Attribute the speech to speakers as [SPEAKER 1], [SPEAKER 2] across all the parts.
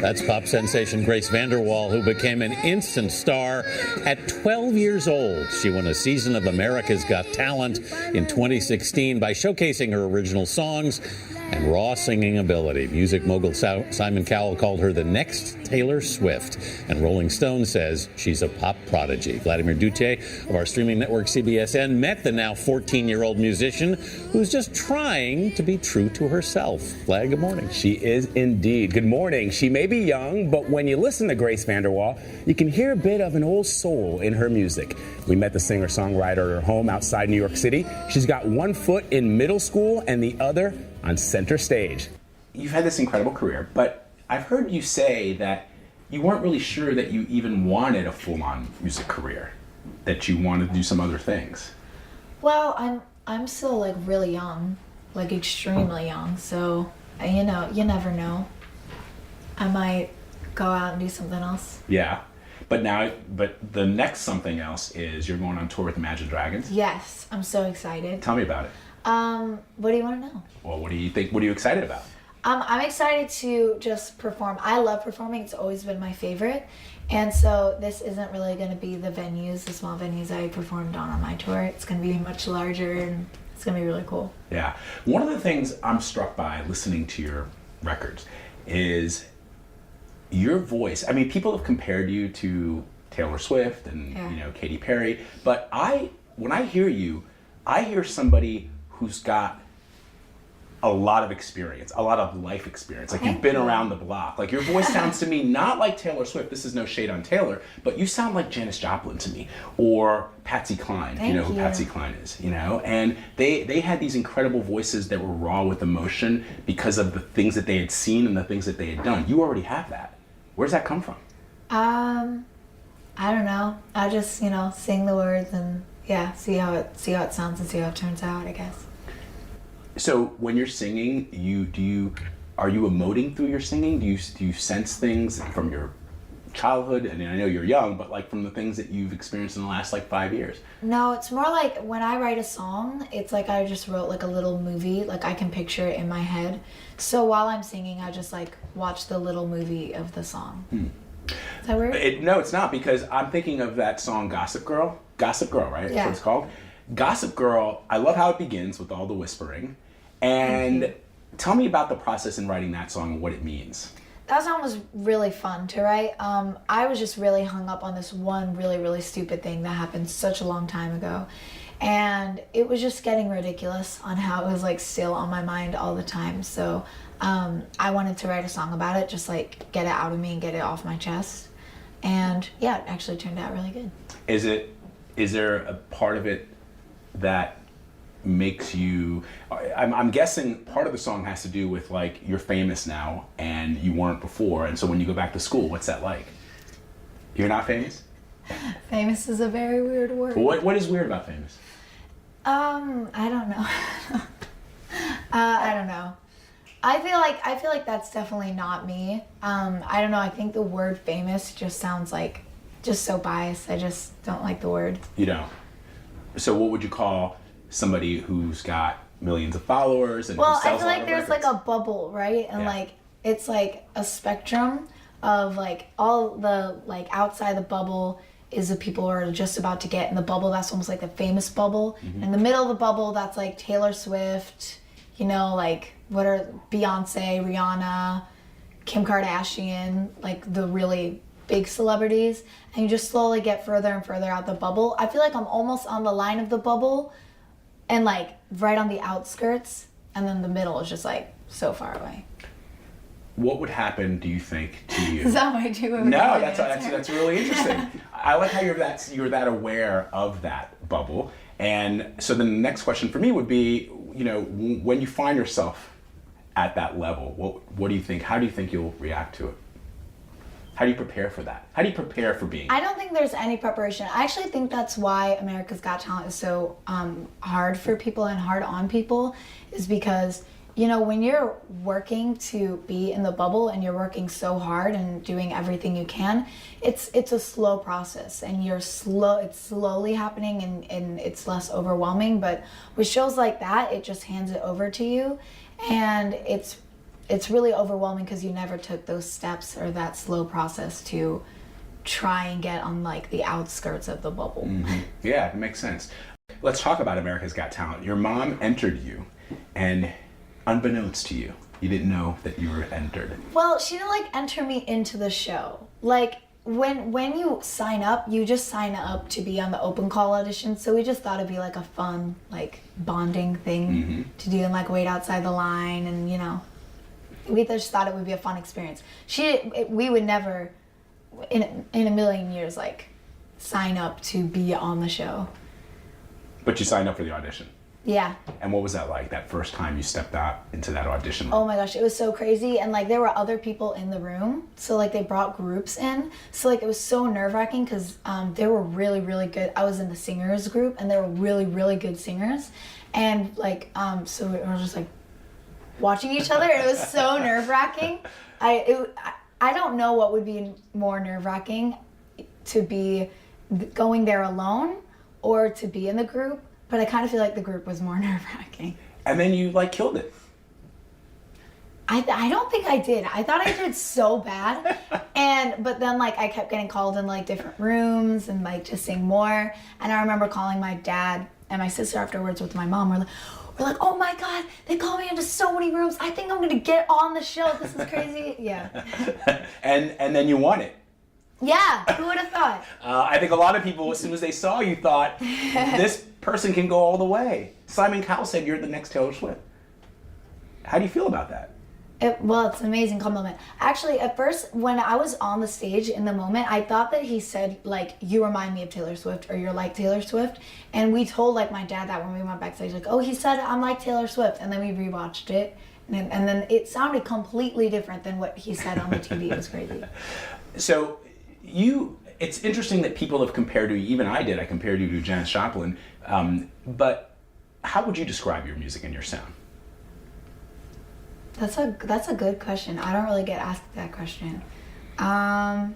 [SPEAKER 1] That's pop sensation Grace VanderWaal, who became an instant star at 12 years old. She won a season of America's Got Talent in 2016 by showcasing her original songs and raw singing ability. Music mogul Simon Cowell called her the next Taylor Swift, and Rolling Stone says she's a pop prodigy. Vladimir Duthiers of our streaming network CBS met the now 14-year-old musician who's just trying to be true to herself. Vlad, good morning.
[SPEAKER 2] She is indeed. Good morning. She may be young, but when you listen to Grace VanderWaal, you can hear a bit of an old soul in her music. We met the singer-songwriter at her home outside New York City. She's got one foot in middle school and the other on center stage.
[SPEAKER 3] You've had this incredible career, but I've heard you say that you weren't really sure that you even wanted a full-on music career, that you wanted to do some other things.
[SPEAKER 4] Well, I'm still like really young, like extremely young, so you know, you never know. I might go out and do something else.
[SPEAKER 3] Yeah. But the next something else is you're going on tour with Imagine Dragons.
[SPEAKER 4] Yes, I'm so excited.
[SPEAKER 3] Tell me about it.
[SPEAKER 4] What do you want to know?
[SPEAKER 3] Well, what do you think? What are you excited about?
[SPEAKER 4] I'm excited to just perform. I love performing. It's always been my favorite. And so this isn't really going to be the small venues I performed on my tour. It's going to be much larger, and it's going to be really cool.
[SPEAKER 3] Yeah. One of the things I'm struck by listening to your records is your voice. I mean, people have compared you to Taylor Swift and Katy Perry, but when I hear you, I hear somebody who's got a lot of experience, a lot of life experience. Like you've been around the block. Like your voice sounds to me not like Taylor Swift. This is no shade on Taylor, but you sound like Janis Joplin to me, or Patsy Cline.
[SPEAKER 4] Thank
[SPEAKER 3] you know who
[SPEAKER 4] you.
[SPEAKER 3] Patsy Cline is, And they had these incredible voices that were raw with emotion because of the things that they had seen and the things that they had done. You already have that. Where's that come from?
[SPEAKER 4] I don't know. I just, sing the words and see how it sounds and see how it turns out, I guess.
[SPEAKER 3] So when you're singing, are you emoting through your singing? Do you sense things from your childhood? And I know you're young, but like from the things that you've experienced in the last 5 years?
[SPEAKER 4] No, it's more like when I write a song, it's like I just wrote like a little movie. Like I can picture it in my head. So while I'm singing, I just like watch the little movie of the song. Is that weird?
[SPEAKER 3] No, it's not, because I'm thinking of that song Gossip Girl. Gossip Girl, right?
[SPEAKER 4] Yeah.
[SPEAKER 3] That's what it's called. Gossip Girl, I love how it begins with all the whispering. And tell me about the process in writing that song and what it means.
[SPEAKER 4] That song was really fun to write. I was just really hung up on this one really, really stupid thing that happened such a long time ago. And it was just getting ridiculous on how it was like still on my mind all the time. So I wanted to write a song about it, just like get it out of me and get it off my chest. And yeah, it actually turned out really good.
[SPEAKER 3] Is there a part of it that makes you, I'm guessing part of the song has to do with like you're famous now and you weren't before, and so when you go back to school, what's that like? You're not famous?
[SPEAKER 4] Famous is a very weird word.
[SPEAKER 3] What is weird about famous?
[SPEAKER 4] I don't know. I don't know. I feel like that's definitely not me. I don't know. I think the word famous just sounds like just so biased. I just don't like the word.
[SPEAKER 3] You don't. So what would you call somebody who's got millions of followers and who sells
[SPEAKER 4] I feel
[SPEAKER 3] a lot
[SPEAKER 4] like
[SPEAKER 3] of
[SPEAKER 4] there's
[SPEAKER 3] records?
[SPEAKER 4] like a bubble, right? And like it's like a spectrum of like all the like outside the bubble is the people who are just about to get in the bubble. That's almost like the famous bubble.
[SPEAKER 3] Mm-hmm.
[SPEAKER 4] In the middle of the bubble, that's like Taylor Swift, like what are Beyonce, Rihanna, Kim Kardashian, like the really big celebrities. And you just slowly get further and further out the bubble. I feel like I'm almost on the line of the bubble and like right on the outskirts, and then the middle is just like so far away.
[SPEAKER 3] What would happen, do you think, to you?
[SPEAKER 4] Is that what I do?
[SPEAKER 3] No, that's really interesting. I like how you're that aware of that bubble. And so then the next question for me would be, when you find yourself at that level, what do you think? How do you think you'll react to it? How do you prepare for that? How do you prepare for being?
[SPEAKER 4] I don't think there's any preparation. I actually think that's why America's Got Talent is so hard for people and hard on people, is because when you're working to be in the bubble and you're working so hard and doing everything you can, it's a slow process, and it's slowly happening, and it's less overwhelming. But with shows like that, it just hands it over to you, and it's really overwhelming because you never took those steps or that slow process to try and get on like the outskirts of the bubble.
[SPEAKER 3] Mm-hmm. Yeah, it makes sense. Let's talk about America's Got Talent. Your mom entered you, and unbeknownst to you, you didn't know that you were entered.
[SPEAKER 4] Well, she didn't like enter me into the show. Like when you sign up, you just sign up to be on the open call audition. So we just thought it'd be like a fun, like bonding thing to do and like wait outside the line, and you know, we just thought it would be a fun experience. We would never, in a million years, like sign up to be on the show.
[SPEAKER 3] But you signed up for the audition.
[SPEAKER 4] Yeah.
[SPEAKER 3] And what was that like, that first time you stepped out into that audition room?
[SPEAKER 4] Oh my gosh, it was so crazy. And like there were other people in the room. So like they brought groups in. So like it was so nerve-wracking because they were really, really good. I was in the singers group and they were really, really good singers. And like, so we were just like watching each other. It was so nerve-wracking. I don't know what would be more nerve-wracking, to be going there alone or to be in the group. But I kind of feel like the group was more nerve-wracking.
[SPEAKER 3] And then you like killed it.
[SPEAKER 4] I don't think I did. I thought I did so bad. But then like I kept getting called in like different rooms and like to sing more. And I remember calling my dad and my sister afterwards with my mom. We're like, oh my God, they call me into so many rooms. I think I'm gonna get on the show. This is crazy. Yeah.
[SPEAKER 3] and then you won it.
[SPEAKER 4] Yeah, who would have thought?
[SPEAKER 3] I think a lot of people, as soon as they saw you, thought, this person can go all the way. Simon Cowell said you're the next Taylor Swift. How do you feel about that?
[SPEAKER 4] Well, it's an amazing compliment. Actually, at first, when I was on the stage in the moment, I thought that he said, like, you remind me of Taylor Swift, or you're like Taylor Swift. And we told, like, my dad that when we went backstage, like, oh, he said I'm like Taylor Swift. And then we rewatched it. And then it sounded completely different than what he said on the TV. It was crazy.
[SPEAKER 3] So, it's interesting that people have compared you, even I did, I compared you to Janis Joplin. But how would you describe your music and your sound?
[SPEAKER 4] That's a good question. I don't really get asked that question. I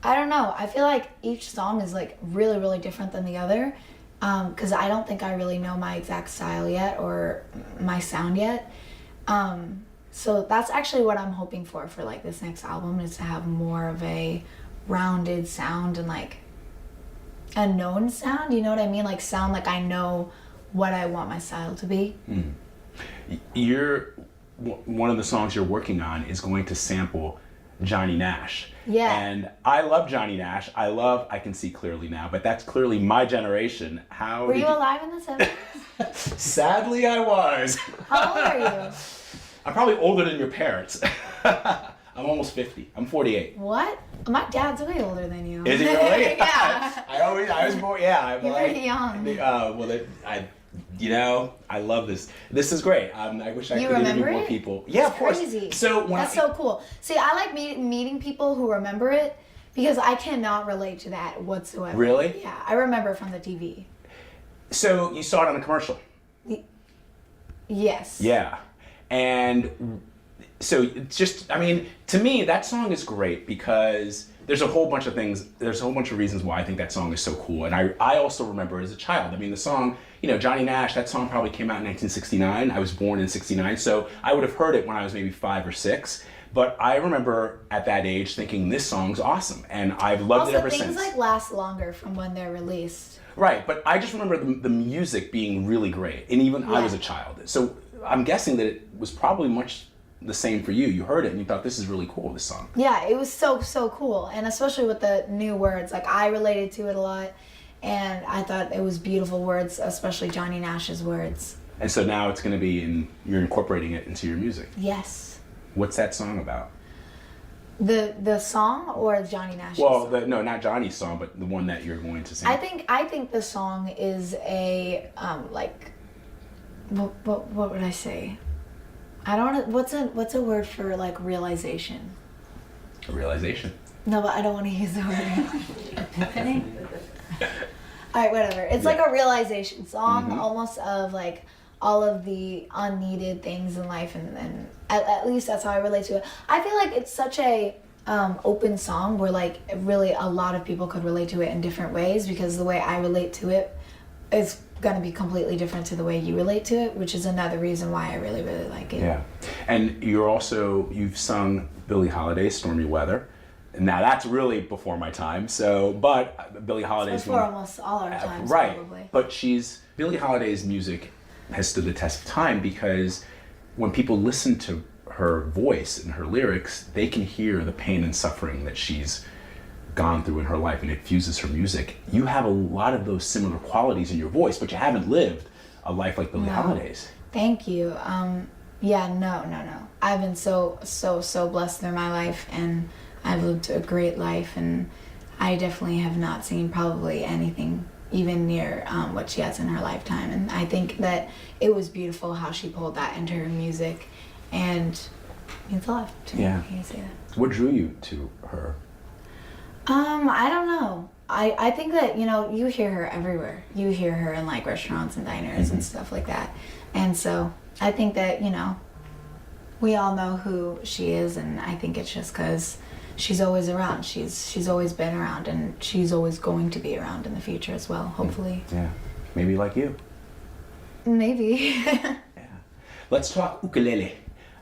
[SPEAKER 4] don't know. I feel like each song is like really, really different than the other. Because I don't think I really know my exact style yet or my sound yet. So that's actually what I'm hoping for like this next album, is to have more of a rounded sound and like a known sound. You know what I mean? Like sound like I know what I want my style to be.
[SPEAKER 3] One of the songs you're working on is going to sample Johnny Nash.
[SPEAKER 4] Yeah.
[SPEAKER 3] And I love Johnny Nash. I Can See Clearly Now, but that's clearly my generation.
[SPEAKER 4] Were you alive in the 70s?
[SPEAKER 3] Sadly, I was.
[SPEAKER 4] How old are you?
[SPEAKER 3] I'm probably older than your parents. I'm almost 50. I'm 48.
[SPEAKER 4] What? My dad's way older than you.
[SPEAKER 3] Is he really?
[SPEAKER 4] Yeah.
[SPEAKER 3] I was born, yeah.
[SPEAKER 4] You're pretty young.
[SPEAKER 3] I love this. This is great. I wish I
[SPEAKER 4] You
[SPEAKER 3] could interview
[SPEAKER 4] remember
[SPEAKER 3] more
[SPEAKER 4] it?
[SPEAKER 3] people. Yeah, of course.
[SPEAKER 4] Crazy.
[SPEAKER 3] So
[SPEAKER 4] That's so cool. See, I like meeting people who remember it, because I cannot relate to that whatsoever.
[SPEAKER 3] Really?
[SPEAKER 4] Yeah, I remember it from the TV.
[SPEAKER 3] So you saw it on a commercial?
[SPEAKER 4] Yes.
[SPEAKER 3] Yeah. And so it's just, to me, that song is great because there's a whole bunch of reasons why I think that song is so cool. And I also remember it as a child. The song, Johnny Nash, that song probably came out in 1969. I was born in 69, so I would have heard it when I was maybe 5 or 6. But I remember at that age thinking, this song's awesome. And I've loved it ever since.
[SPEAKER 4] Also, things like last longer from when they're released.
[SPEAKER 3] Right, but I just remember the music being really great. And even I was a child. So I'm guessing that it was probably much the same for you. You heard it and you thought, this is really cool, this song.
[SPEAKER 4] Yeah, it was so cool. And especially with the new words, like I related to it a lot. And I thought it was beautiful words, especially Johnny Nash's words.
[SPEAKER 3] And so now it's going to be you're incorporating it into your music.
[SPEAKER 4] Yes.
[SPEAKER 3] What's that song about?
[SPEAKER 4] The song or Johnny Nash's song?
[SPEAKER 3] Well, no, not Johnny's song, but the one that you're going to sing.
[SPEAKER 4] I think the song is a what would I say? I don't know, what's a word for like realization?
[SPEAKER 3] A realization.
[SPEAKER 4] No, but I don't want to use the word epiphany. All right, whatever. It's like a realization song, almost of like all of the unneeded things in life, and at least that's how I relate to it. I feel like it's such a open song where like really a lot of people could relate to it in different ways, because the way I relate to it is going to be completely different to the way you relate to it, which is another reason why I really, really like it.
[SPEAKER 3] Yeah. And you've sung Billie Holiday's Stormy Weather. Now that's really before my time. So, but Billie Holiday's
[SPEAKER 4] before almost all our times,
[SPEAKER 3] right.
[SPEAKER 4] Probably.
[SPEAKER 3] But Billie Holiday's music has stood the test of time because when people listen to her voice and her lyrics, they can hear the pain and suffering that she's gone through in her life, and it fuses her music. You have a lot of those similar qualities in your voice, but you haven't lived a life like Billie Holiday's.
[SPEAKER 4] Thank you. No. I've been so blessed through my life, and I've lived a great life, and I definitely have not seen probably anything even near what she has in her lifetime. And I think that it was beautiful how she pulled that into her music, and it means a lot to me.
[SPEAKER 3] Yeah.
[SPEAKER 4] Can you say that?
[SPEAKER 3] What drew you to her?
[SPEAKER 4] I don't know. I think that, you hear her everywhere. You hear her in like restaurants and diners and stuff like that. And so I think that, we all know who she is, and I think it's just because she's always around. She's always been around, and she's always going to be around in the future as well, hopefully.
[SPEAKER 3] Yeah. Maybe like you.
[SPEAKER 4] Maybe.
[SPEAKER 3] Yeah. Let's talk ukulele.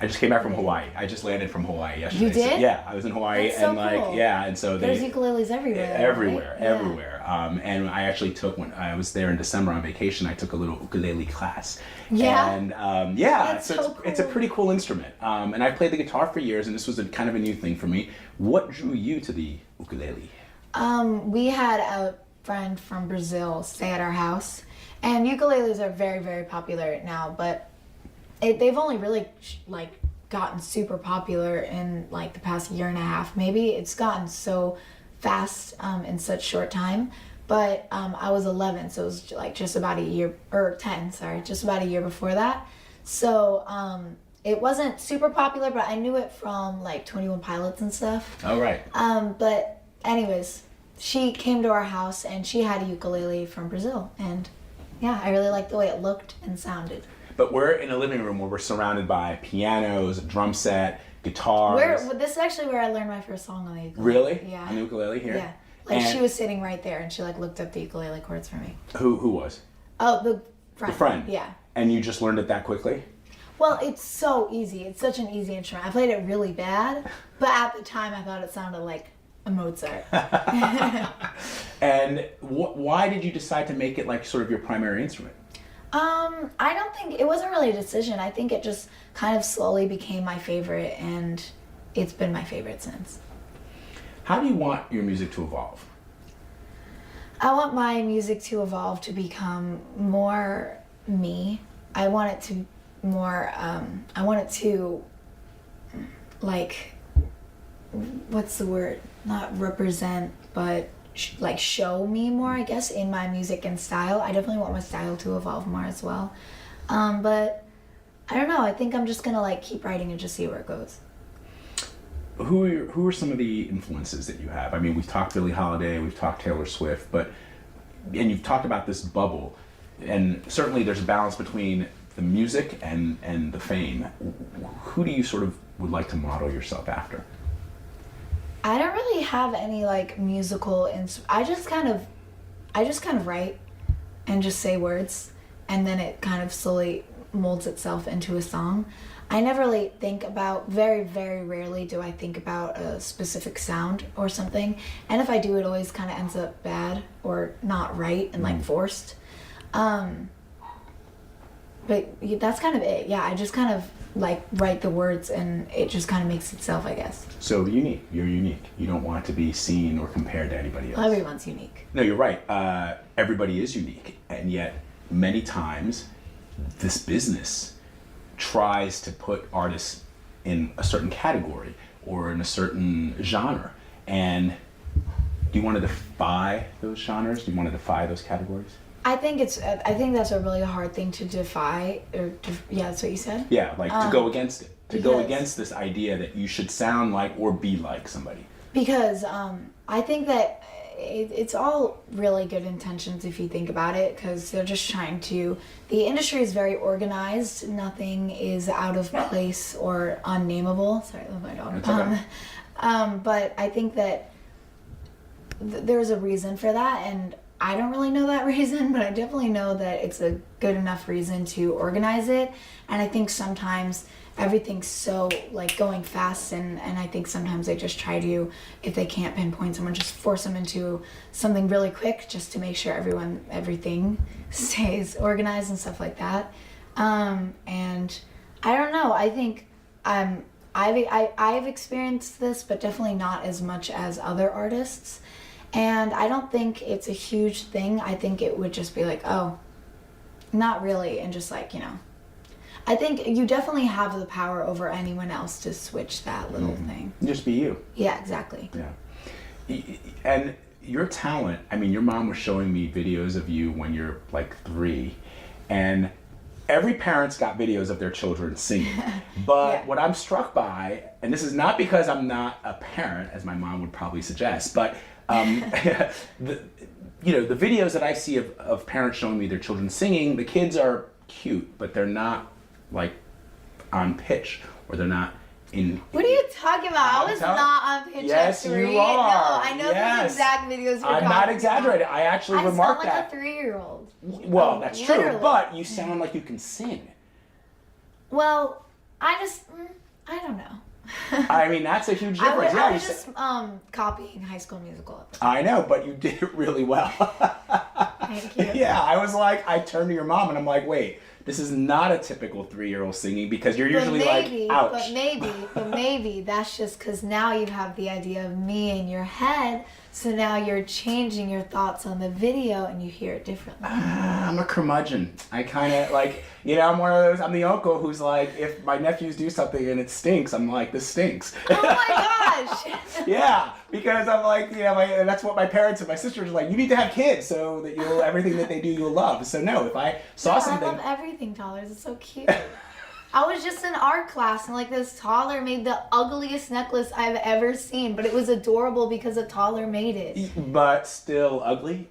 [SPEAKER 3] I just came back from Hawaii. I just landed from Hawaii yesterday.
[SPEAKER 4] You did?
[SPEAKER 3] So, yeah, I was in Hawaii.
[SPEAKER 4] That's so
[SPEAKER 3] and
[SPEAKER 4] cool.
[SPEAKER 3] and so
[SPEAKER 4] There's ukuleles everywhere.
[SPEAKER 3] Everywhere,
[SPEAKER 4] right? Yeah.
[SPEAKER 3] everywhere. And I actually took, when I was there in December on vacation, I took a little ukulele class.
[SPEAKER 4] Yeah?
[SPEAKER 3] And
[SPEAKER 4] That's
[SPEAKER 3] so
[SPEAKER 4] so
[SPEAKER 3] it's a
[SPEAKER 4] cool.
[SPEAKER 3] pretty cool instrument. And I played the guitar for years, and this was kind of a new thing for me. What drew you to the ukulele?
[SPEAKER 4] We had a friend from Brazil stay at our house, and ukuleles are very, very popular now, but they've only really gotten super popular in like the past year and a half. Maybe it's gotten so fast in such short time. But I was 11, so it was like just about a year, or 10, sorry, just about a year before that. So it wasn't super popular, but I knew it from like 21 Pilots and stuff.
[SPEAKER 3] Oh, right.
[SPEAKER 4] But anyways, she came to our house and she had a ukulele from Brazil, and yeah, I really liked the way it looked and sounded.
[SPEAKER 3] But we're in a living room where we're surrounded by pianos, a drum set, guitars.
[SPEAKER 4] This is actually where I learned my first song on the ukulele.
[SPEAKER 3] Really?
[SPEAKER 4] Yeah.
[SPEAKER 3] On the ukulele here?
[SPEAKER 4] Yeah. Like she was sitting right there, and she like looked up the ukulele chords for me.
[SPEAKER 3] Who was?
[SPEAKER 4] Oh, the friend.
[SPEAKER 3] The friend?
[SPEAKER 4] Yeah.
[SPEAKER 3] And you just learned it that quickly?
[SPEAKER 4] Well, it's so easy. It's such an easy instrument. I played it really bad, but at the time I thought it sounded like a Mozart.
[SPEAKER 3] And why did you decide to make it like sort of your primary instrument?
[SPEAKER 4] I don't think, it wasn't really a decision. I think it just kind of slowly became my favorite, and it's been my favorite since.
[SPEAKER 3] How do you want your music to evolve?
[SPEAKER 4] I want my music to evolve to become more me. I want it to like, what's the word? Not represent, but like show me more, I guess, in my music and style. I definitely want my style to evolve more as well. But I don't know. I think I'm just gonna like keep writing and just see where it goes.
[SPEAKER 3] Who are some of the influences that you have? I mean, we've talked Billie Holiday, we've talked Taylor Swift, and you've talked about this bubble, and certainly there's a balance between the music and the fame. Who do you sort of would like to model yourself after?
[SPEAKER 4] I don't really have any like musical I just kind of write and just say words, and then it kind of slowly molds itself into a song. I never really think about, very, very rarely do I think about a specific sound or something. And if I do, it always kind of ends up bad or not right and like forced. But that's kind of it. Yeah, I just kind of like write the words, and it just kind of makes itself, I guess.
[SPEAKER 3] So unique. You're unique. You don't want to be seen or compared to anybody else.
[SPEAKER 4] Everyone's unique.
[SPEAKER 3] No, you're right. Everybody is unique, and yet many times this business tries to put artists in a certain category or in a certain genre. And do you want to defy those genres? Do you want to defy those categories?
[SPEAKER 4] I think that's a really hard thing to defy, yeah, that's what you said?
[SPEAKER 3] Yeah, like to go against it. To go
[SPEAKER 4] because-
[SPEAKER 3] against this idea that you should sound like or be like somebody.
[SPEAKER 4] Because I think that it's all really good intentions if you think about it, because they're just trying to, the industry is very organized. Nothing is out of place or unnameable. Sorry, that was my dog.
[SPEAKER 3] It's okay.
[SPEAKER 4] But I think that there's a reason for that, and I don't really know that reason, but I definitely know that it's a good enough reason to organize it. And I think sometimes everything's so like going fast, and I think sometimes they just try to, if they can't pinpoint someone, just force them into something really quick just to make sure everything stays organized and stuff like that. And I don't know, I think I've experienced this, but definitely not as much as other artists. And I don't think it's a huge thing. I think it would just be like, oh, not really, and just like, I think you definitely have the power over anyone else to switch that little thing.
[SPEAKER 3] Just be you.
[SPEAKER 4] Yeah, exactly.
[SPEAKER 3] Yeah. And your talent, I mean, your mom was showing me videos of you when you're like 3, and every parent's got videos of their children singing. But what I'm struck by, and this is not because I'm not a parent, as my mom would probably suggest, but the videos that I see of parents showing me their children singing, the kids are cute, but they're not like on pitch, or they're not in.
[SPEAKER 4] What are you talking about? I was not on pitch.
[SPEAKER 3] Yes,
[SPEAKER 4] at 3.
[SPEAKER 3] you are.
[SPEAKER 4] No, I know the exact videos you're talking about.
[SPEAKER 3] I'm not exaggerating. I actually remarked that.
[SPEAKER 4] I sound like a 3-year-old.
[SPEAKER 3] Well, that's true, but you sound like you can sing.
[SPEAKER 4] Well, I don't know.
[SPEAKER 3] I mean, that's a huge difference.
[SPEAKER 4] I was just copying High School Musical.
[SPEAKER 3] I know, but you did it really well.
[SPEAKER 4] Thank you.
[SPEAKER 3] Yeah, I was like, I turned to your mom and I'm like, wait, this is not a typical 3-year-old singing, because you're usually like, ouch.
[SPEAKER 4] But maybe that's just because now you have the idea of me in your head, so now you're changing your thoughts on the video and you hear it differently.
[SPEAKER 3] I'm a curmudgeon. I kind of like, I'm one of those, I'm the uncle who's like, if my nephews do something and it stinks, I'm like, this stinks.
[SPEAKER 4] Oh my gosh.
[SPEAKER 3] Yeah, because I'm like, and that's what my parents and my sisters are like, you need to have kids so that everything that they do you'll love. So no, if I saw something.
[SPEAKER 4] I love everything toddlers, it's so cute. I was just in art class and like this toddler made the ugliest necklace I've ever seen, but it was adorable because a toddler made it.
[SPEAKER 3] But still ugly?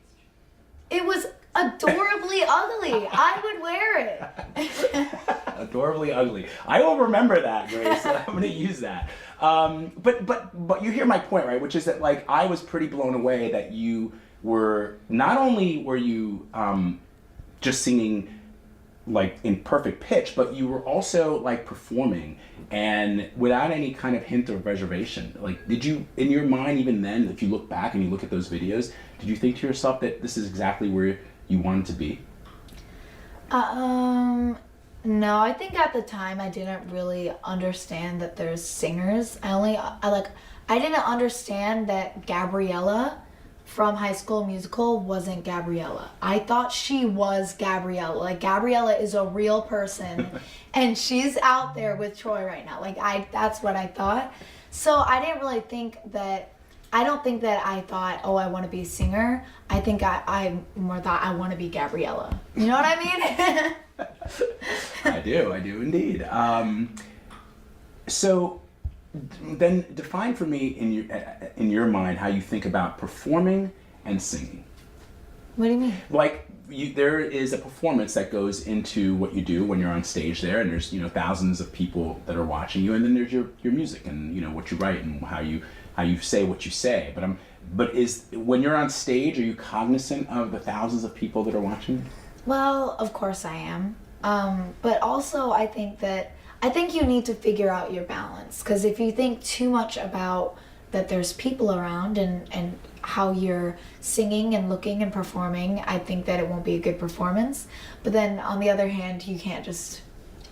[SPEAKER 4] It was adorably ugly. I would wear it.
[SPEAKER 3] Adorably ugly. I will remember that, Grace. I'm going to use that. But you hear my point, right? Which is that like I was pretty blown away that you were, not only were you just singing like in perfect pitch, but you were also like performing and without any kind of hint of reservation. Like, did you, in your mind, even then, if you look back and you look at those videos, did you think to yourself that this is exactly where you wanted to be?
[SPEAKER 4] No, I think at the time I didn't really understand that there's singers. I didn't understand that Gabriella from High School Musical wasn't Gabriella. I thought she was Gabriella. Like, Gabriella is a real person and she's out there with Troy right now. Like, that's what I thought. So I didn't really think that, I don't think that I thought, oh, I want to be a singer. I think I more thought I want to be Gabriella. You know what I mean?
[SPEAKER 3] I do indeed. So then define for me in your mind how you think about performing and singing.
[SPEAKER 4] What do you mean?
[SPEAKER 3] Like, there is a performance that goes into what you do when you're on stage there, and there's thousands of people that are watching you, and then there's your music and what you write and how you say what you say. But when you're on stage, are you cognizant of the thousands of people that are watching?
[SPEAKER 4] Well, of course I am. But also I think you need to figure out your balance, because if you think too much about that there's people around and how you're singing and looking and performing, I think that it won't be a good performance. But then on the other hand, you can't just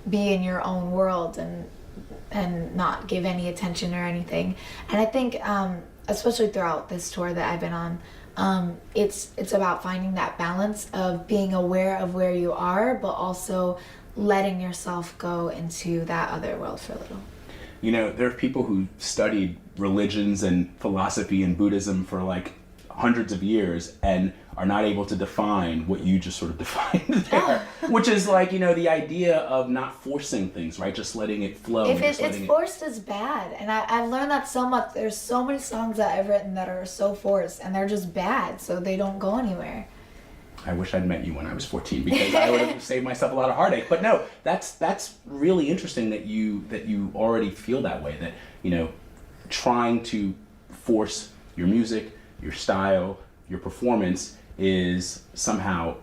[SPEAKER 4] be in your own world and not give any attention or anything. And I think especially throughout this tour that I've been on, it's about finding that balance of being aware of where you are, but also letting yourself go into that other world for a little.
[SPEAKER 3] There are people who studied religions and philosophy and Buddhism for like hundreds of years and are not able to define what you just sort of defined there, which is like, the idea of not forcing things, right? Just letting it flow.
[SPEAKER 4] If it's forced, it's bad. And I've learned that so much. There's so many songs that I've written that are so forced and they're just bad, so they don't go anywhere.
[SPEAKER 3] I wish I'd met you when I was 14, because I would have saved myself a lot of heartache. But no, that's really interesting that you already feel that way, that, trying to force your music, your style, your performance is somehow,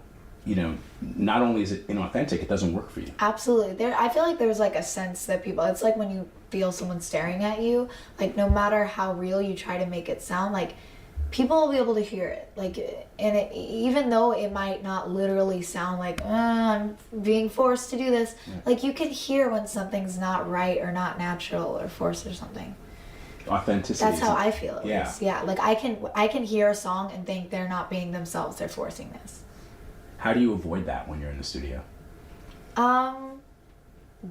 [SPEAKER 3] not only is it inauthentic, it doesn't work for you.
[SPEAKER 4] Absolutely. I feel like there's like a sense that people, it's like when you feel someone staring at you, like no matter how real you try to make it sound, like people will be able to hear it. Like, and even though it might not literally sound like, I'm being forced to do this, like you can hear when something's not right or not natural or forced or something.
[SPEAKER 3] Authenticity.
[SPEAKER 4] That's how I feel.
[SPEAKER 3] Yeah.
[SPEAKER 4] Yeah. Like I can hear a song and think they're not being themselves, they're forcing this.
[SPEAKER 3] How do you avoid that when you're in the studio?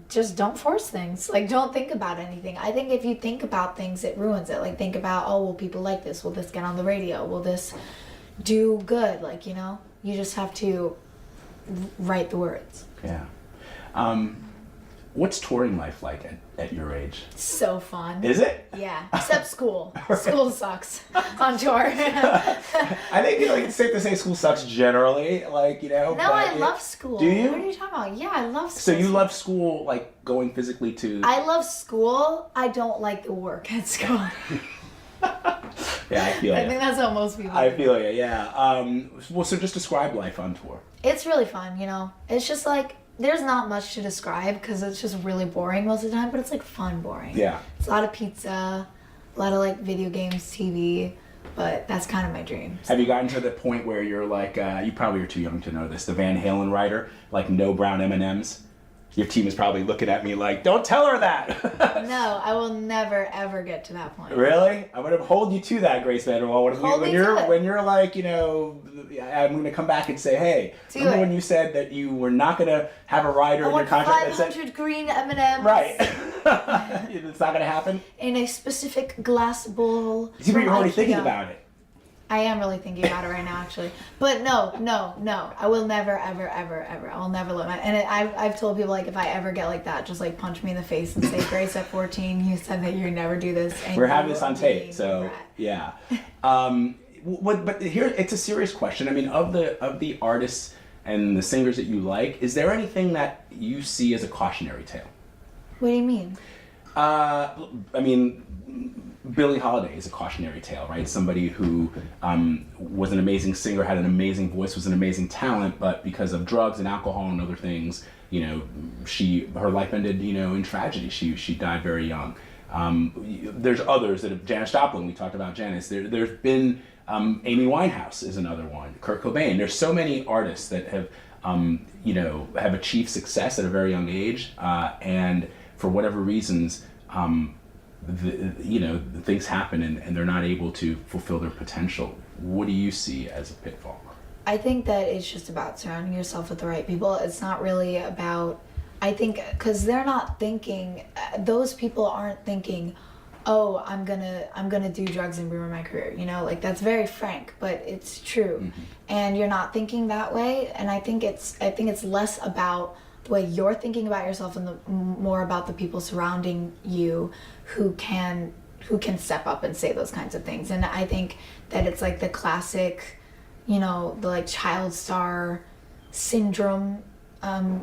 [SPEAKER 4] Just don't force things. Like, don't think about anything. I think if you think about things, it ruins it. Like, think about, will people like this? Will this get on the radio? Will this do good? Like, you just have to write the words.
[SPEAKER 3] Yeah. What's touring life like at your age?
[SPEAKER 4] So fun.
[SPEAKER 3] Is it?
[SPEAKER 4] Yeah. Except school. School sucks on tour.
[SPEAKER 3] I think it's safe to say school sucks generally.
[SPEAKER 4] No, I love school.
[SPEAKER 3] Do you?
[SPEAKER 4] What are you talking about? Yeah, I love school.
[SPEAKER 3] So you love school, like going physically to...
[SPEAKER 4] I love school. I don't like the work at school.
[SPEAKER 3] Yeah, I feel
[SPEAKER 4] I think that's how most people
[SPEAKER 3] I
[SPEAKER 4] do.
[SPEAKER 3] feel you, yeah. So just describe life on tour.
[SPEAKER 4] It's really fun, It's just like, there's not much to describe because it's just really boring most of the time, but it's like fun boring.
[SPEAKER 3] Yeah.
[SPEAKER 4] It's a lot of pizza, a lot of like video games, TV, but that's kind of my dream.
[SPEAKER 3] Have you gotten to the point where you're like, you probably are too young to know this, the Van Halen writer, like no brown M&Ms? Your team is probably looking at me like, don't tell her that.
[SPEAKER 4] No, I will never ever get to that point.
[SPEAKER 3] Really? I'm gonna hold you to that, Grace VanderWaal. When you're like, I'm gonna come back and say, hey, remember when you said that you were not gonna have a rider in your contract that said
[SPEAKER 4] 500 green M&Ms.
[SPEAKER 3] Right. It's not gonna happen.
[SPEAKER 4] In a specific glass bowl.
[SPEAKER 3] You're already thinking about it.
[SPEAKER 4] I am really thinking about it right now, actually. But no. I will never, ever, ever, ever. I will never let my... And I've told people, like, if I ever get like that, just, like, punch me in the face and say, Grace, at 14, you said that you'd never do this. And
[SPEAKER 3] we're having this on tape, so, yeah. But here, it's a serious question. I mean, of the artists and the singers that you like, is there anything that you see as a cautionary tale?
[SPEAKER 4] What do you mean?
[SPEAKER 3] Billie Holiday is a cautionary tale, right? Somebody who was an amazing singer, had an amazing voice, was an amazing talent, but because of drugs and alcohol and other things, her life ended, in tragedy. She died very young. There's others that have, Janis Joplin, we talked about Janis. There's been Amy Winehouse is another one, Kurt Cobain. There's so many artists that have, have achieved success at a very young age, and for whatever reasons, things happen and they're not able to fulfill their potential. What do you see as a pitfall?
[SPEAKER 4] I think that it's just about surrounding yourself with the right people. It's not really about, I think, because they're not thinking, those people aren't thinking, I'm gonna do drugs and ruin my career. Like that's very frank, but it's true. Mm-hmm. And you're not thinking that way. And I think it's less about the way you're thinking about yourself and more about the people surrounding you who can step up and say those kinds of things. And I think that it's like the classic, the like child star syndrome,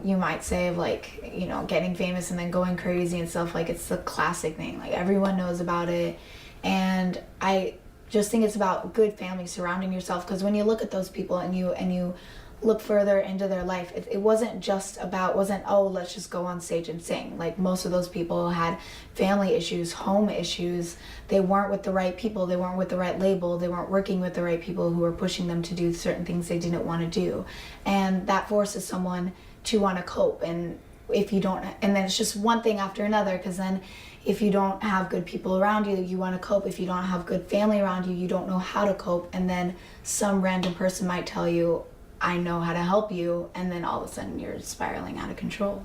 [SPEAKER 4] you might say, of like, getting famous and then going crazy and stuff. Like it's the classic thing, like everyone knows about it. And I just think it's about good family, surrounding yourself, because when you look at those people and you look further into their life, it wasn't let's just go on stage and sing. Like most of those people had family issues, home issues. They weren't with the right people, they weren't with the right label, they weren't working with the right people who were pushing them to do certain things they didn't want to do. And that forces someone to want to cope. And if you don't, and then it's just one thing after another, because then if you don't have good people around you, you want to cope. If you don't have good family around you, you don't know how to cope. And then some random person might tell you, I know how to help you, and then all of a sudden you're spiraling out of control.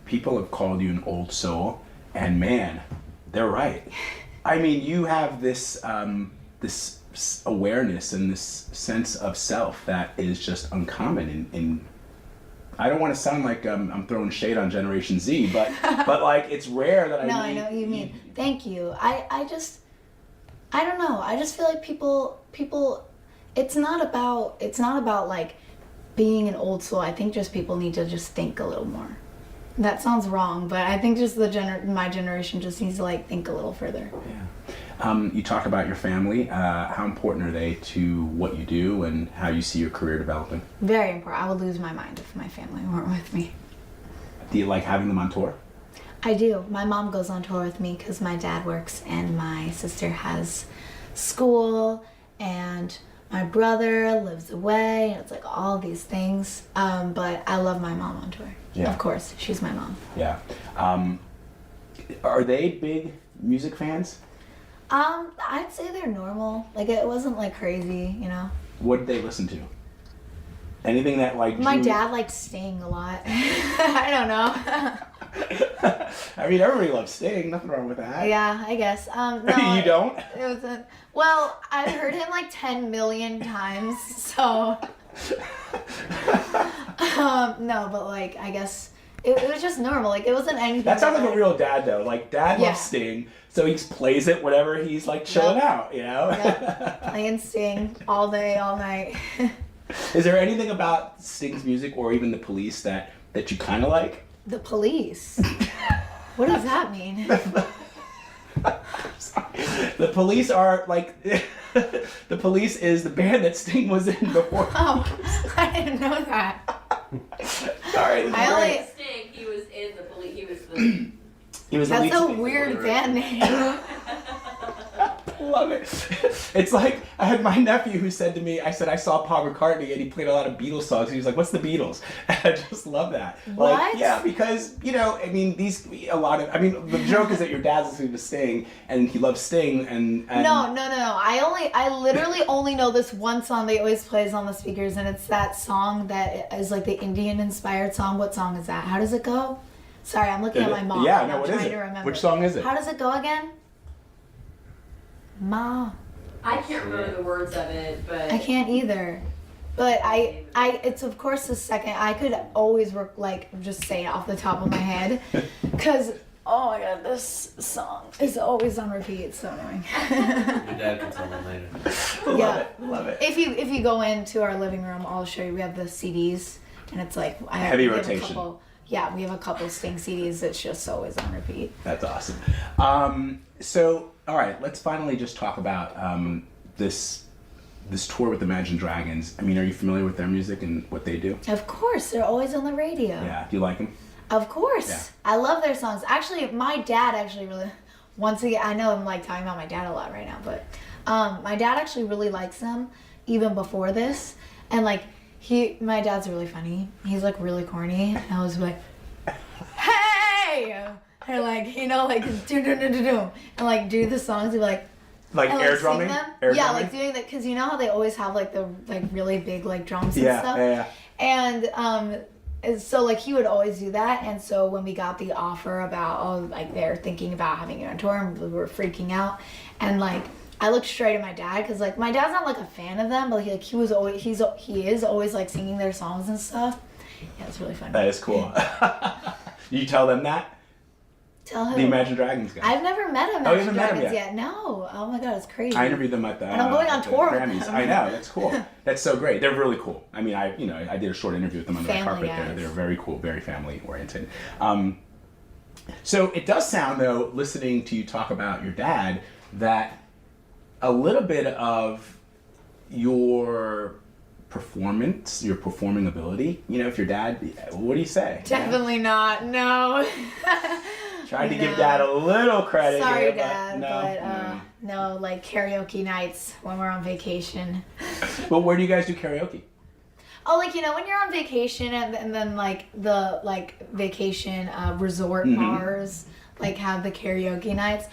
[SPEAKER 3] People have called you an old soul, and man, they're right. I mean, you have this this awareness and this sense of self that is just uncommon in I don't want to sound like I'm throwing shade on Generation Z, but like it's rare that
[SPEAKER 4] I know what you mean. Thank you. I don't know. I just feel like people it's not about like being an old soul. I think just people need to just think a little more. That sounds wrong, but I think just my generation just needs to like think a little further.
[SPEAKER 3] You talk about your family. How important are they to what you do and how you see your career developing?
[SPEAKER 4] Very important. I would lose my mind if my family weren't with me.
[SPEAKER 3] Do you like having them on tour?
[SPEAKER 4] I do. My mom goes on tour with me because my dad works and my sister has school and my brother lives away. And it's like all these things. But I love my mom on tour.
[SPEAKER 3] Yeah.
[SPEAKER 4] Of course, she's my mom.
[SPEAKER 3] Yeah. Are they big music fans?
[SPEAKER 4] I'd say they're normal. Like, it wasn't like crazy, you know?
[SPEAKER 3] What did they listen to? Anything that like
[SPEAKER 4] My dad liked Sting a lot. I don't know.
[SPEAKER 3] I mean, everybody loves Sting. Nothing wrong with that.
[SPEAKER 4] Yeah, I guess. No,
[SPEAKER 3] You don't?
[SPEAKER 4] It wasn't. Well, I've heard him like 10 million times, so. No, but like, I guess it was just normal. Like, it wasn't anything.
[SPEAKER 3] That sounds like a real dad, though. Like, dad
[SPEAKER 4] Yeah.
[SPEAKER 3] loves Sting, so he plays it whenever he's like chilling
[SPEAKER 4] Yep.
[SPEAKER 3] out, you know?
[SPEAKER 4] Yep. Playing Sting all day, all night.
[SPEAKER 3] Is there anything about Sting's music or even the Police that you kind of like?
[SPEAKER 4] The Police? What does that mean?
[SPEAKER 3] The Police are like the Police is the band that Sting was in before.
[SPEAKER 4] Oh, I didn't know that.
[SPEAKER 3] Sorry, this is
[SPEAKER 4] I only-
[SPEAKER 3] great.
[SPEAKER 5] Sting, he was in the police. He was the.
[SPEAKER 3] He was the
[SPEAKER 4] That's
[SPEAKER 3] lead
[SPEAKER 4] a
[SPEAKER 3] singer.
[SPEAKER 4] weird band name.
[SPEAKER 3] Love it. It's like I had my nephew who said to me, I said I saw Paul McCartney and he played a lot of Beatles songs. He was like, "What's the Beatles?" And I just love that.
[SPEAKER 4] What?
[SPEAKER 3] Like, yeah, because I mean, the joke is that your dad's listening to Sting and he loves Sting and
[SPEAKER 4] No. I literally only know this one song that always plays on the speakers, and it's that song that is like the Indian inspired song. What song is that? How does it go? Sorry, I'm looking at my mom.
[SPEAKER 3] Yeah,
[SPEAKER 4] and
[SPEAKER 3] no,
[SPEAKER 4] I'm
[SPEAKER 3] what is
[SPEAKER 4] trying
[SPEAKER 3] it?
[SPEAKER 4] to remember.
[SPEAKER 3] Which song is it?
[SPEAKER 4] How does it go again? Ma.
[SPEAKER 5] I can't remember the words of it, but.
[SPEAKER 4] I can't either. But it's of course the second. I could always just say it off the top of my head, because oh my god, this song is always on repeat. It's so annoying.
[SPEAKER 6] Your dad can tell them later.
[SPEAKER 3] Love it.
[SPEAKER 4] If you go into our living room, I'll show you. We have the CDs, and it's like
[SPEAKER 3] Heavy
[SPEAKER 4] we have
[SPEAKER 3] rotation.
[SPEAKER 4] We have a couple Sting CDs that's just always on repeat.
[SPEAKER 3] That's awesome. So, all right, let's finally just talk about this tour with Imagine Dragons. I mean, are you familiar with their music and what they do?
[SPEAKER 4] Of course, they're always on the radio.
[SPEAKER 3] Yeah. Do you like them?
[SPEAKER 4] Of course.
[SPEAKER 3] Yeah.
[SPEAKER 4] I love their songs. Actually, my dad really, once again, I know I'm like talking about my dad a lot right now, but my dad actually really likes them even before this. And like, my dad's really funny. He's like really corny. And I was like, hey! And like, do, and like do the songs, and like,
[SPEAKER 3] Like
[SPEAKER 4] and,
[SPEAKER 3] air
[SPEAKER 4] like,
[SPEAKER 3] drumming?
[SPEAKER 4] sing them.
[SPEAKER 3] Air
[SPEAKER 4] Yeah,
[SPEAKER 3] drumming?
[SPEAKER 4] like doing that, because you know how they always have like the really big like drums and
[SPEAKER 3] Yeah,
[SPEAKER 4] stuff.
[SPEAKER 3] yeah.
[SPEAKER 4] And so like he would always do that, and so when we got the offer about they're thinking about having you on tour, and we were freaking out, and like I looked straight at my dad, because like my dad's not like a fan of them, but he is always like singing their songs and stuff. Yeah, it's really funny.
[SPEAKER 3] That is cool. You tell them that?
[SPEAKER 4] Tell him.
[SPEAKER 3] The Imagine Dragons guy.
[SPEAKER 4] I've never met him.
[SPEAKER 3] Oh, you haven't met him
[SPEAKER 4] Dragons
[SPEAKER 3] yet?
[SPEAKER 4] No. Oh my god, it's crazy.
[SPEAKER 3] I interviewed them at the
[SPEAKER 4] And I'm going on
[SPEAKER 3] at the
[SPEAKER 4] tour with
[SPEAKER 3] Grammys.
[SPEAKER 4] them.
[SPEAKER 3] I know, that's cool. That's so great. They're really cool. I mean, I did a short interview with them under the
[SPEAKER 4] Family
[SPEAKER 3] carpet.
[SPEAKER 4] guys.
[SPEAKER 3] They're very cool, very family oriented. So it does sound though, listening to you talk about your dad, that a little bit of your performance, your performing ability, if your dad, what do you say?
[SPEAKER 4] Definitely not. No.
[SPEAKER 3] Tried to give
[SPEAKER 4] No.
[SPEAKER 3] Dad a little credit
[SPEAKER 4] Sorry,
[SPEAKER 3] here,
[SPEAKER 4] Dad,
[SPEAKER 3] but
[SPEAKER 4] no, like karaoke nights when we're on vacation.
[SPEAKER 3] But where do you guys do karaoke?
[SPEAKER 4] Oh, like, when you're on vacation and then like the vacation resort bars like have the karaoke nights.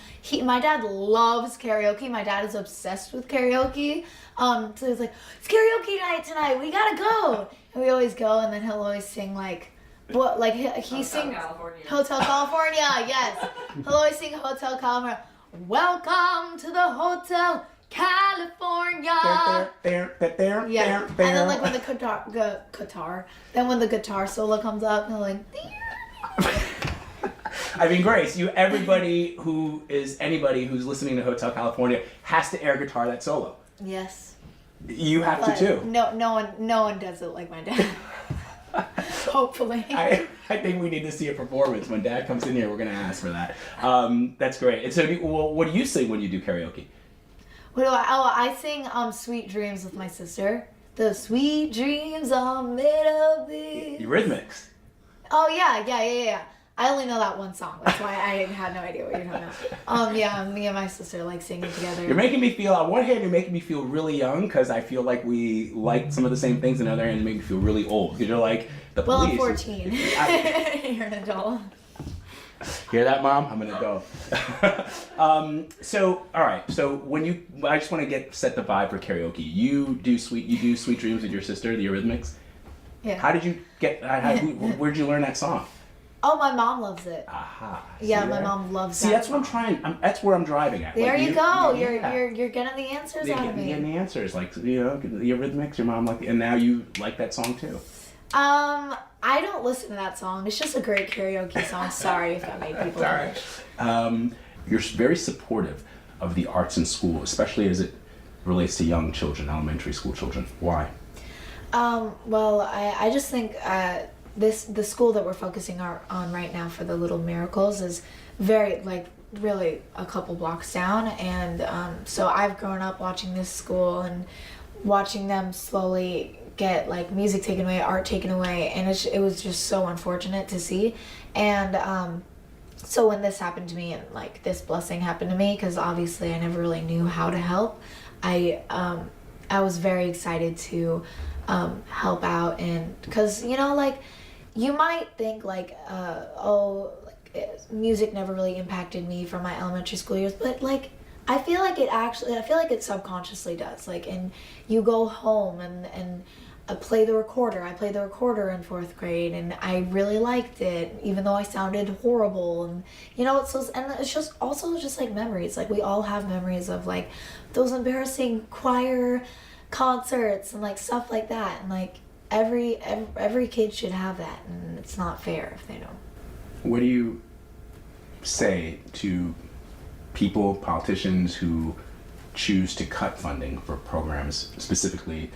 [SPEAKER 4] My dad loves karaoke. My dad is obsessed with karaoke. So he's like, it's karaoke night tonight. We gotta go. And we always go, and then he'll always sing like, what? Like he sings
[SPEAKER 5] California.
[SPEAKER 4] Hotel California. Yes, he'll always sing Hotel California. Welcome to the Hotel California.
[SPEAKER 3] There.
[SPEAKER 4] Yeah, and then like when the then when the guitar solo comes up, and like.
[SPEAKER 3] I mean, Grace, anybody who's listening to Hotel California has to air guitar that solo.
[SPEAKER 4] Yes.
[SPEAKER 3] You have
[SPEAKER 4] But
[SPEAKER 3] to too.
[SPEAKER 4] no one does it like my dad. Hopefully.
[SPEAKER 3] I think we need to see a performance. When Dad comes in here, we're going to ask for that. That's great. And so, what do you sing when you do karaoke?
[SPEAKER 4] I sing Sweet Dreams with my sister. The sweet dreams are made of these.
[SPEAKER 3] Eurythmics.
[SPEAKER 4] Oh, yeah. I only know that one song. That's why I had no idea what you're talking about. Yeah, me and my sister like singing together.
[SPEAKER 3] You're making me feel, on one hand, you're making me feel really young because I feel like we like some of the same things, and on the other hand, you make me feel really old because you're like the police.
[SPEAKER 4] Well, I'm 14. You're an adult.
[SPEAKER 3] Hear that, Mom? I'm an adult. So, all right. So I just want to set the vibe for karaoke. You do Sweet Dreams with your sister, the Eurythmics.
[SPEAKER 4] Yeah.
[SPEAKER 3] How did you where'd you learn that song?
[SPEAKER 4] Oh, my mom loves it.
[SPEAKER 3] Aha.
[SPEAKER 4] Yeah, my mom loves that.
[SPEAKER 3] See, that's what I'm trying. That's where I'm driving at.
[SPEAKER 4] There
[SPEAKER 3] like,
[SPEAKER 4] you go.
[SPEAKER 3] Yeah.
[SPEAKER 4] You're getting the answers out of me.
[SPEAKER 3] You're getting the answers, like the Eurythmics. Your mom and now you like that song too.
[SPEAKER 4] I don't listen to that song. It's just a great karaoke song. Sorry if that made people.
[SPEAKER 3] All right. You're very supportive of the arts in school, especially as it relates to young children, elementary school children. Why?
[SPEAKER 4] Well, I just think the school that we're focusing on right now for the Little Miracles is very, really a couple blocks down. And so I've grown up watching this school and watching them slowly get, music taken away, art taken away. And it was just so unfortunate to see. And so when this happened to me and, this blessing happened to me, because obviously I never really knew how to help, I was very excited to help out. And because you might think music never really impacted me from my elementary school years, but I feel like it subconsciously does. And you go home and play the recorder. I played the recorder in 4th grade, and I really liked it, even though I sounded horrible. And it's just also just memories. We all have memories of those embarrassing choir concerts and stuff like that. And every kid should have that, and it's not fair if they don't.
[SPEAKER 3] What do you say to people, politicians who choose to cut funding for programs, specifically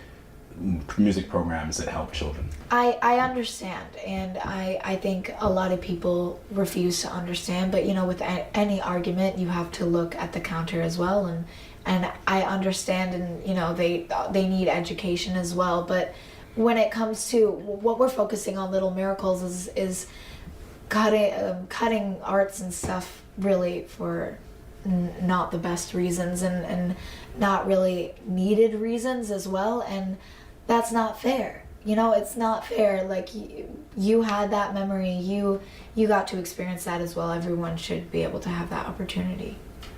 [SPEAKER 3] music programs that help children?
[SPEAKER 4] I understand, and I think a lot of people refuse to understand, but with any argument you have to look at the counter as well, and I understand, and they need education as well, but when it comes to what we're focusing on Little Miracles is cutting arts and stuff really for not the best reasons and not really needed reasons as well, and that's not fair. It's not fair. You had that memory, you got to experience that as well. Everyone should be able to have that opportunity.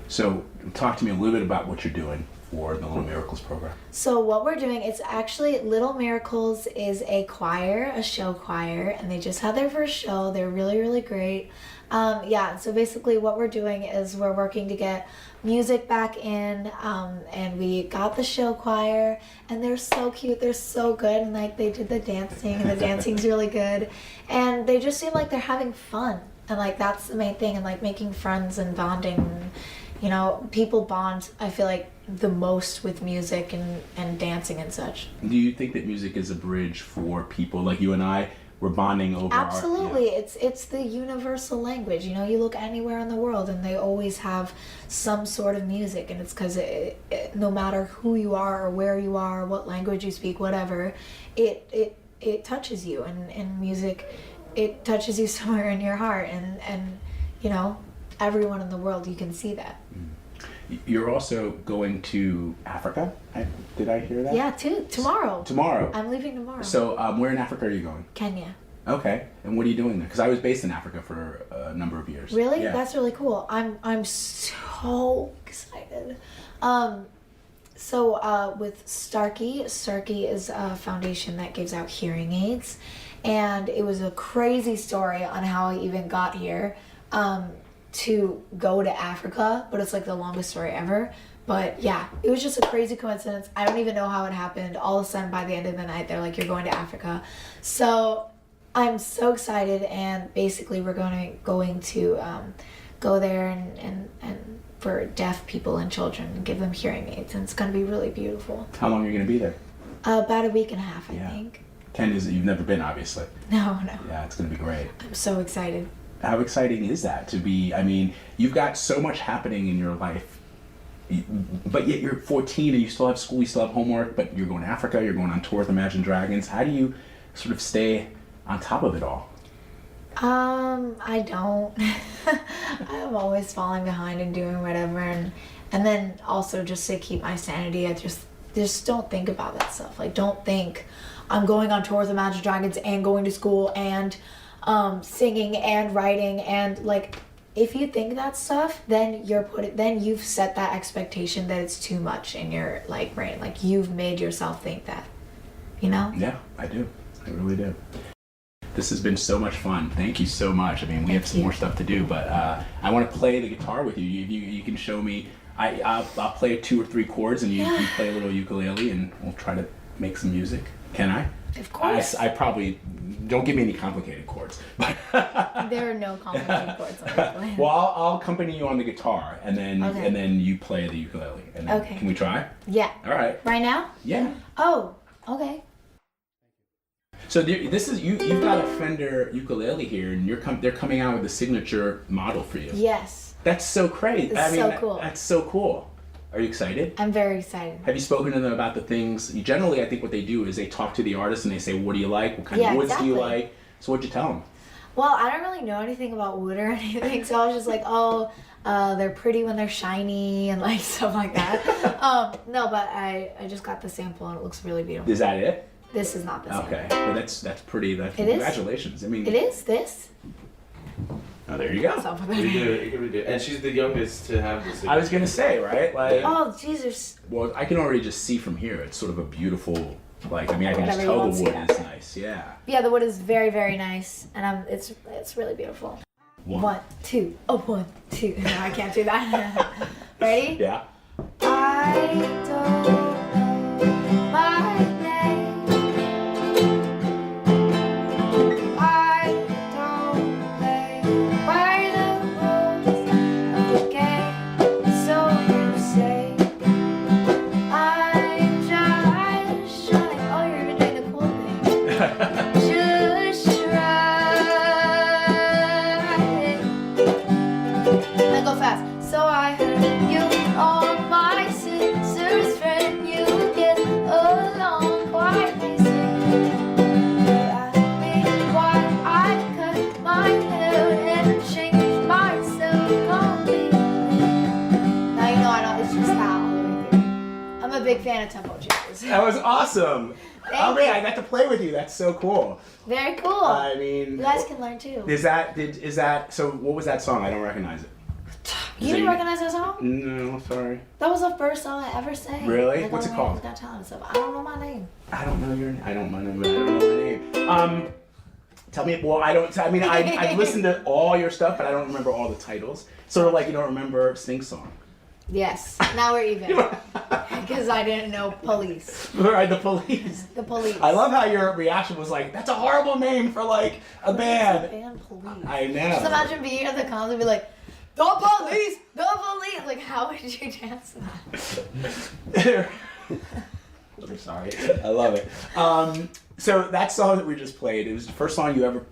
[SPEAKER 3] So talk to me a little bit about what you're doing for the Little Miracles program.
[SPEAKER 4] So what we're doing, it's actually Little Miracles is a choir, a show choir, and they just had their first show. They're really, really great. So basically what we're doing is we're working to get music back in, and we got the show choir, and they're so cute, they're so good, and they did the dancing, and the dancing's really good, and they just seem like they're having fun, and that's the main thing, and making friends and bonding. People bond, I feel the most with music and dancing and such.
[SPEAKER 3] Do you think that music is a bridge for people like you and I? We're bonding over
[SPEAKER 4] Absolutely. It's the universal language. You look anywhere in the world and they always have some sort of music, and it's because no matter who you are or where you are, what language you speak, whatever, it touches you, and music, it touches you somewhere in your heart, and everyone in the world, you can see that.
[SPEAKER 3] You're also going to Africa? Did I hear that?
[SPEAKER 4] Yeah, tomorrow.
[SPEAKER 3] Tomorrow?
[SPEAKER 4] I'm leaving tomorrow.
[SPEAKER 3] So where in Africa are you going?
[SPEAKER 4] Kenya.
[SPEAKER 3] Okay. And what are you doing there? Because I was based in Africa for a number of years.
[SPEAKER 4] Really?
[SPEAKER 3] Yeah.
[SPEAKER 4] That's really cool. I'm so excited. With Starkey is a foundation that gives out hearing aids, and it was a crazy story on how I even got here. To go to Africa, but it's the longest story ever. But yeah, it was just a crazy coincidence. I don't even know how it happened. All of a sudden, by the end of the night, they're like, you're going to Africa. So I'm so excited, and basically we're going to go there and for deaf people and children and give them hearing aids, and it's going to be really beautiful.
[SPEAKER 3] How long are you going to be there?
[SPEAKER 4] About a week and a half, I think.
[SPEAKER 3] Ken, you've never been, obviously.
[SPEAKER 4] No.
[SPEAKER 3] Yeah, it's going to be great.
[SPEAKER 4] I'm so excited.
[SPEAKER 3] How exciting is that to be, I mean, you've got so much happening in your life, but yet you're 14 and you still have school, you still have homework, but you're going to Africa, you're going on tour with Imagine Dragons. How do you sort of stay on top of it all?
[SPEAKER 4] I don't. I'm always falling behind and doing whatever, and then also just to keep my sanity, I just don't think about that stuff. Like, don't think I'm going on tour with Imagine Dragons and going to school and singing and writing, and like, if you think that stuff, then then you've set that expectation that it's too much in your like brain. Like, you've made yourself think that, you know?
[SPEAKER 3] Yeah, I do. I really do. This has been so much fun. Thank you so much. I mean, we have some more stuff to do, but I want to play the guitar with you. You can show me. I'll play 2 or 3 chords, and you play a little ukulele, and we'll try to make some music. Can I?
[SPEAKER 4] Of course.
[SPEAKER 3] I probably don't give me any complicated chords.
[SPEAKER 4] There are no complicated chords on the ukulele.
[SPEAKER 3] Well, I'll accompany you on the guitar, and then you play the ukulele. And then,
[SPEAKER 4] Okay.
[SPEAKER 3] Can we try?
[SPEAKER 4] Yeah.
[SPEAKER 3] All right.
[SPEAKER 4] Right now?
[SPEAKER 3] Yeah.
[SPEAKER 4] Oh, okay.
[SPEAKER 3] So this is you've got a Fender ukulele here, and they're coming out with the signature model for you.
[SPEAKER 4] Yes.
[SPEAKER 3] That's so crazy.
[SPEAKER 4] It's so cool.
[SPEAKER 3] That's so cool. Are you excited?
[SPEAKER 4] I'm very excited.
[SPEAKER 3] Have you spoken to them about the things? Generally, I think what they do is they talk to the artist and they say, "What do you like? What kind of woods do you like?" So what'd you tell them?
[SPEAKER 4] Well, I don't really know anything about wood or anything, so I was just like, oh, they're pretty when they're shiny and like stuff like that. No, but I just got the sample and it looks really beautiful.
[SPEAKER 3] Is that it?
[SPEAKER 4] This is not the sample.
[SPEAKER 3] Okay, well, that's pretty. Congratulations. I mean,
[SPEAKER 4] It is this.
[SPEAKER 3] Oh, there you go.
[SPEAKER 6] We do it. And she's the youngest to have this.
[SPEAKER 3] I was gonna say, right? Like,
[SPEAKER 4] Oh, Jesus.
[SPEAKER 3] well, I can already just see from here. It's sort of a beautiful. Like, I mean, I can just
[SPEAKER 4] Whatever you
[SPEAKER 3] tell
[SPEAKER 4] want
[SPEAKER 3] the
[SPEAKER 4] to
[SPEAKER 3] wood
[SPEAKER 4] see.
[SPEAKER 3] is nice. Yeah.
[SPEAKER 4] Yeah, the wood is very, very nice, and it's really beautiful. 1, 2. Oh, 1, 2. No, I can't do that. Ready?
[SPEAKER 3] Yeah.
[SPEAKER 4] I don't know my name. I don't play by the rules of the game, so you say. I'm just trying. Oh, you're even doing the cool thing. Just trying. Then go fast. So I heard you on my sister's friend. You get along quite nicely. You asked me why I cut my hair and changed myself completely. Now you know I don't. It's just that all the way through. I'm a big fan of tempo changes.
[SPEAKER 3] That was awesome.
[SPEAKER 4] Thank
[SPEAKER 3] Okay,
[SPEAKER 4] you.
[SPEAKER 3] I got to play with you. That's so cool.
[SPEAKER 4] Very cool.
[SPEAKER 3] I mean,
[SPEAKER 4] You guys can learn too.
[SPEAKER 3] is that so? What was that song? I don't recognize it.
[SPEAKER 4] You didn't recognize that song?
[SPEAKER 3] No, sorry.
[SPEAKER 4] That was the first song I ever sang.
[SPEAKER 3] Really?
[SPEAKER 4] Like,
[SPEAKER 3] What's
[SPEAKER 4] on
[SPEAKER 3] it
[SPEAKER 4] the radio,
[SPEAKER 3] called?
[SPEAKER 4] Got Talent and stuff. I don't know my name.
[SPEAKER 3] I don't know my name. Tell me. Well, I don't. I mean, I listened to all your stuff, but I don't remember all the titles. Sort of like you don't remember Sing Song.
[SPEAKER 4] Yes. Now we're even. Because I didn't know police.
[SPEAKER 3] Right, the Police.
[SPEAKER 4] The police.
[SPEAKER 3] I love how your reaction was like, "That's a horrible name for like a band."
[SPEAKER 4] Band police.
[SPEAKER 3] I know.
[SPEAKER 4] Just imagine being at the concert and be like, the police, the police. Like, how would you dance that?
[SPEAKER 3] I'm sorry. I love it. So that song that we just played, it was the first song you ever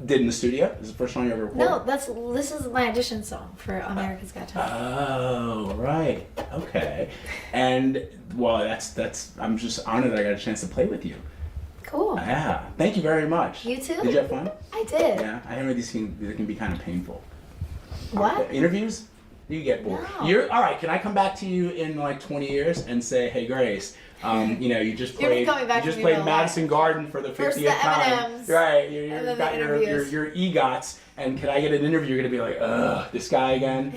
[SPEAKER 3] did in the studio? Is it the first song you ever recorded?
[SPEAKER 4] No, this is my audition song for America's Got Talent.
[SPEAKER 3] Oh, right. Okay. And well, that's I'm just honored that I got a chance to play with you.
[SPEAKER 4] Cool.
[SPEAKER 3] Yeah. Thank you very much.
[SPEAKER 4] You too.
[SPEAKER 3] Did you have fun?
[SPEAKER 4] I did.
[SPEAKER 3] Yeah. I heard these can be kind of painful.
[SPEAKER 4] What?
[SPEAKER 3] Interviews? You get bored.
[SPEAKER 4] No.
[SPEAKER 3] You're all right. Can I come back to you in like 20 years and say, "Hey, Grace, you just
[SPEAKER 4] You'll be
[SPEAKER 3] played.
[SPEAKER 4] coming back
[SPEAKER 3] You
[SPEAKER 4] to
[SPEAKER 3] just
[SPEAKER 4] me
[SPEAKER 3] played
[SPEAKER 4] real
[SPEAKER 3] Madison Garden for the 50th
[SPEAKER 4] First the
[SPEAKER 3] time,
[SPEAKER 4] M&Ms,
[SPEAKER 3] right?
[SPEAKER 4] and
[SPEAKER 3] You
[SPEAKER 4] then the
[SPEAKER 3] got your
[SPEAKER 4] interviews.
[SPEAKER 3] EGOTs, and can I get an interview? You're gonna be like, ugh, this guy again.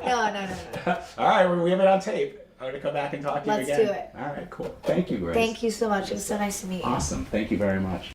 [SPEAKER 4] No.
[SPEAKER 3] All right, we have it on tape. I'm gonna come back and talk to
[SPEAKER 4] Let's
[SPEAKER 3] you again.
[SPEAKER 4] do it.
[SPEAKER 3] All right, cool. Thank you, Grace.
[SPEAKER 4] Thank you so much. It was so nice to meet you.
[SPEAKER 3] Awesome. Thank you very much.